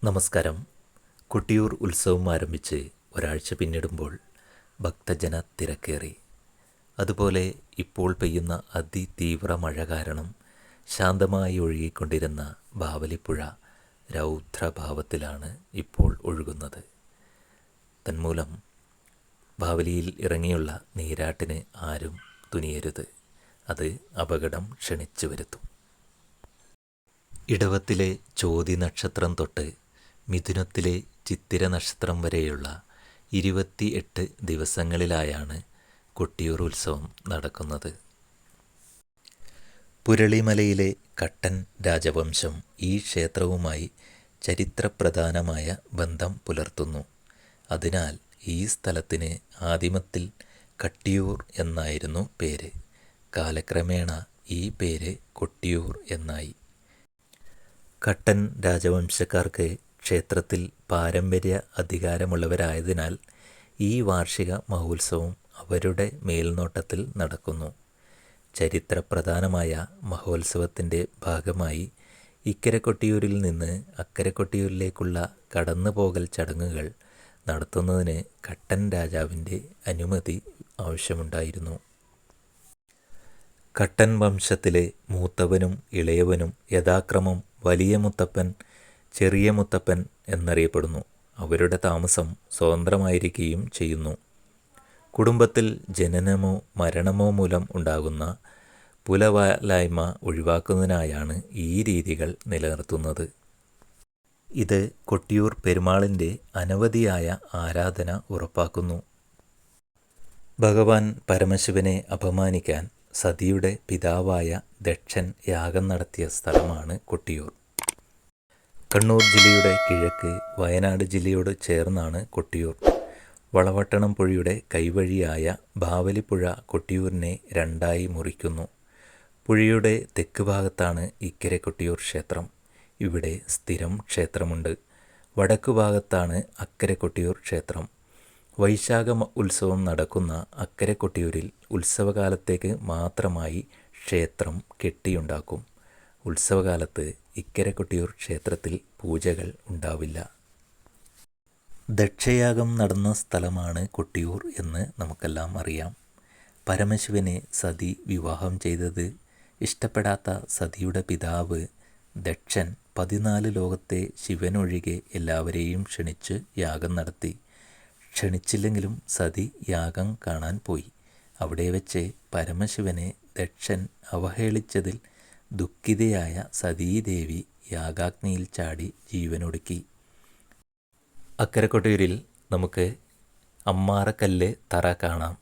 നമസ്കാരം. കൊട്ടിയൂർ ഉത്സവം ആരംഭിച്ച് ഒരാഴ്ച പിന്നിടുമ്പോൾ ഭക്തജന തിരക്കേറി. അതുപോലെ ഇപ്പോൾ പെയ്യുന്ന അതിതീവ്ര മഴ കാരണം ശാന്തമായി ഒഴുകിക്കൊണ്ടിരുന്ന ബാവലിപ്പുഴ രൗദ്രഭാവത്തിലാണ് ഇപ്പോൾ ഒഴുകുന്നത്. തന്മൂലം ബാവലിയിൽ ഇറങ്ങിയുള്ള നീരാട്ടിന് ആരും തുനിയരുത്. അത് അപകടം ക്ഷണിച്ചു വരുത്തും. ഇടവത്തിലെ ചോതി നക്ഷത്രം തൊട്ട് മിഥുനത്തിലെ ചിത്തിര നക്ഷത്രം വരെയുള്ള 28 ദിവസങ്ങളിലായാണ് കൊട്ടിയൂർ ഉത്സവം നടക്കുന്നത്. പുരളിമലയിലെ കട്ടൻ രാജവംശം ഈ ക്ഷേത്രവുമായി ചരിത്രപ്രധാനമായ ബന്ധം പുലർത്തുന്നു. അതിനാൽ ഈ സ്ഥലത്തിന് ആദിമത്തിൽ കട്ടിയൂർ എന്നായിരുന്നു പേര്. കാലക്രമേണ ഈ പേര് കൊട്ടിയൂർ എന്നായി. കട്ടൻ രാജവംശക്കാർക്ക് ക്ഷേത്രത്തിൽ പാരമ്പര്യ അധികാരമുള്ളവരായതിനാൽ ഈ വാർഷിക മഹോത്സവം അവരുടെ മേൽനോട്ടത്തിൽ നടക്കുന്നു. ചരിത്രപ്രധാനമായ മഹോത്സവത്തിൻ്റെ ഭാഗമായി ഇക്കരെ കൊട്ടിയൂരിൽ നിന്ന് അക്കരെ കൊട്ടിയൂരിലേക്കുള്ള കടന്നുപോകൽ ചടങ്ങുകൾ നടത്തുന്നതിന് കട്ടൻ രാജാവിൻ്റെ അനുമതി ആവശ്യമുണ്ടായിരുന്നു. കട്ടൻ വംശത്തിലെ മൂത്തവനും ഇളയവനും യഥാക്രമം വലിയ മുത്തപ്പൻ, ചെറിയ മുത്തപ്പൻ എന്നറിയപ്പെടുന്നു. അവരുടെ താമസം സ്വതന്ത്രമായിരിക്കുകയും ചെയ്യുന്നു. കുടുംബത്തിൽ ജനനമോ മരണമോ മൂലം ഉണ്ടാകുന്ന പുലവാലായ്മ ഒഴിവാക്കുന്നതിനായാണ് ഈ രീതികൾ നിലനിർത്തുന്നത്. ഇത് കൊട്ടിയൂർ പെരുമാളിൻ്റെ അനവധിയായ ആരാധന ഉറപ്പാക്കുന്നു. ഭഗവാൻ പരമശിവനെ അപമാനിക്കാൻ സതിയുടെ പിതാവായ ദക്ഷൻ യാഗം നടത്തിയ സ്ഥലമാണ് കൊട്ടിയൂർ. കണ്ണൂർ ജില്ലയുടെ കിഴക്ക് വയനാട് ജില്ലയോട് ചേർന്നാണ് കൊട്ടിയൂർ. വളവട്ടണം പുഴയുടെ കൈവഴിയായ ബാവലിപ്പുഴ കൊട്ടിയൂരിനെ രണ്ടായി മുറിക്കുന്നു. പുഴയുടെ തെക്ക് ഭാഗത്താണ് ഇക്കരെ കൊട്ടിയൂർ ക്ഷേത്രം. ഇവിടെ സ്ഥിരം ക്ഷേത്രമുണ്ട്. വടക്കു ഭാഗത്താണ് അക്കരെ കൊട്ടിയൂർ ക്ഷേത്രം. വൈശാഖ ഉത്സവം നടക്കുന്ന അക്കരെ കൊട്ടിയൂരിൽ ഉത്സവകാലത്തേക്ക് മാത്രമായി ക്ഷേത്രം കെട്ടിയുണ്ടാക്കും. ഉത്സവകാലത്ത് ഇക്കരെ കൊട്ടിയൂർ ക്ഷേത്രത്തിൽ പൂജകൾ ഉണ്ടാവില്ല. ദക്ഷയാഗം നടന്ന സ്ഥലമാണ് കൊട്ടിയൂർ എന്ന് നമുക്കെല്ലാം അറിയാം. പരമശിവനെ സതി വിവാഹം ചെയ്തത് ഇഷ്ടപ്പെടാത്ത സതിയുടെ പിതാവ് ദക്ഷൻ 14 ലോകത്തെ ശിവനൊഴികെ എല്ലാവരെയും ക്ഷണിച്ച് യാഗം നടത്തി. ക്ഷണിച്ചില്ലെങ്കിലും സതി യാഗം കാണാൻ പോയി. അവിടെ വെച്ച് പരമശിവനെ ദക്ഷൻ അവഹേളിച്ചതിൽ ദുഃഖിതയായ സതീദേവി യാഗാഗ്നിയിൽ ചാടി ജീവനൊടുക്കി. അക്കരെ കൊട്ടിയൂരിൽ നമുക്ക് അമ്മാറക്കല്ല് തറ കാണാം.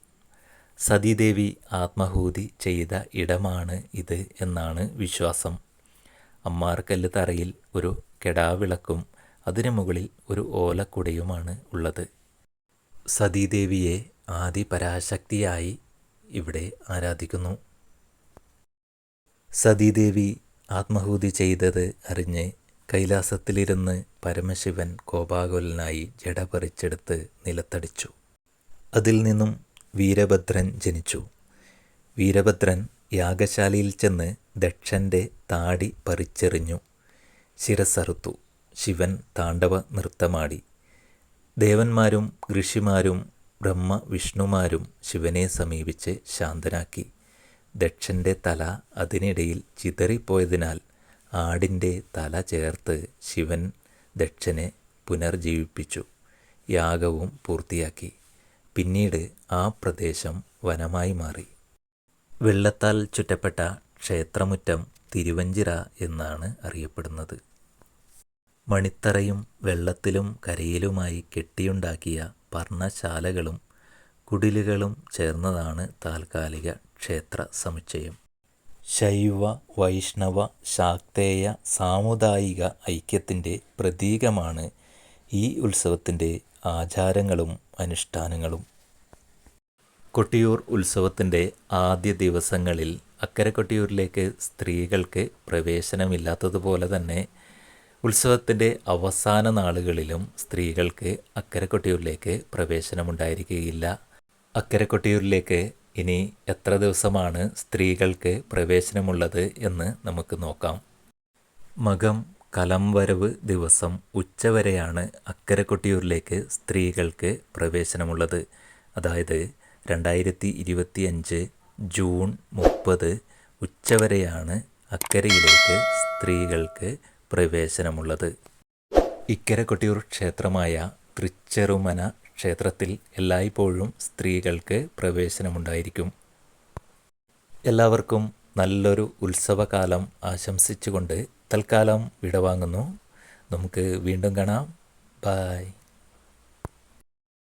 സതീദേവി ആത്മാഹൂതി ചെയ്ത ഇടമാണ് ഇത് എന്നാണ് വിശ്വാസം. അമ്മാറക്കല്ല് തറയിൽ ഒരു കെടാവിളക്കും അതിനു മുകളിൽ ഒരു ഓലക്കുടയുമാണ് ഉള്ളത്. സതീദേവിയെ ആദിപരാശക്തിയായി ഇവിടെ ആരാധിക്കുന്നു. സതീദേവി ആത്മാഹൂതി ചെയ്തത് അറിഞ്ഞ് കൈലാസത്തിലിരുന്ന് പരമശിവൻ കോപാകുലനായി ജട പറിച്ചെടുത്ത് നിലത്തടിച്ചു. അതിൽ നിന്നും വീരഭദ്രൻ ജനിച്ചു. വീരഭദ്രൻ യാഗശാലയിൽ ചെന്ന് ദക്ഷൻ്റെ താടി പറിച്ചെറിഞ്ഞു. ശിരസ്സറുത്തു. ശിവൻ താണ്ഡവ നൃത്തമാടി. ദേവന്മാരും ഋഷിമാരും ബ്രഹ്മ വിഷ്ണുമാരും ശിവനെ സമീപിച്ച് ശാന്തനാക്കി. ദക്ഷൻ്റെ തല അതിനിടയിൽ ചിതറിപ്പോയതിനാൽ ആടിൻ്റെ തല ചേർത്ത് ശിവൻ ദക്ഷനെ പുനർജീവിപ്പിച്ചു. യാഗവും പൂർത്തിയാക്കി. പിന്നീട് ആ പ്രദേശം വനമായി മാറി. വെള്ളത്താൽ ചുറ്റപ്പെട്ട ക്ഷേത്രമുറ്റം തിരുവഞ്ചിറ എന്നാണ് അറിയപ്പെടുന്നത്. മണിത്തറയും വെള്ളത്തിലും കരയിലുമായി കെട്ടിയുണ്ടാക്കിയ പർണശാലകളും കുടിലുകളും ചേർന്നതാണ് താൽക്കാലിക ക്ഷേത്ര സമുച്ചയം. ശൈവ വൈഷ്ണവ ശാക്തേയ സാമുദായിക ഐക്യത്തിൻ്റെ പ്രതീകമാണ് ഈ ഉത്സവത്തിൻ്റെ ആചാരങ്ങളും അനുഷ്ഠാനങ്ങളും. കൊട്ടിയൂർ ഉത്സവത്തിൻ്റെ ആദ്യ ദിവസങ്ങളിൽ അക്കരെ കൊട്ടിയൂരിലേക്ക് സ്ത്രീകൾക്ക് പ്രവേശനമില്ലാത്തതുപോലെ തന്നെ ഉത്സവത്തിൻ്റെ അവസാന നാളുകളിലും സ്ത്രീകൾക്ക് അക്കരെ കൊട്ടിയൂരിലേക്ക് പ്രവേശനമുണ്ടായിരിക്കുകയില്ല. അക്കരെ കൊട്ടിയൂരിലേക്ക് ഇനി എത്ര ദിവസമാണ് സ്ത്രീകൾക്ക് പ്രവേശനമുള്ളത് എന്ന് നമുക്ക് നോക്കാം. മകം കലംവരവ് ദിവസം ഉച്ചവരെയാണ് അക്കരെ കൊട്ടിയൂരിലേക്ക് സ്ത്രീകൾക്ക് പ്രവേശനമുള്ളത്. അതായത് 2025 ജൂൺ 30 ഉച്ചവരെയാണ് അക്കരയിലേക്ക് സ്ത്രീകൾക്ക് പ്രവേശനമുള്ളത്. ഇക്കരെ കൊട്ടിയൂർ ക്ഷേത്രമായ തൃച്ചെറുമന ക്ഷേത്രത്തിൽ എല്ലായ്പ്പോഴും സ്ത്രീകൾക്ക് പ്രവേശനമുണ്ടായിരിക്കും. എല്ലാവർക്കും നല്ലൊരു ഉത്സവകാലം ആശംസിച്ചുകൊണ്ട് തൽക്കാലം വിടവാങ്ങുന്നു. നമുക്ക് വീണ്ടും കാണാം. ബൈ.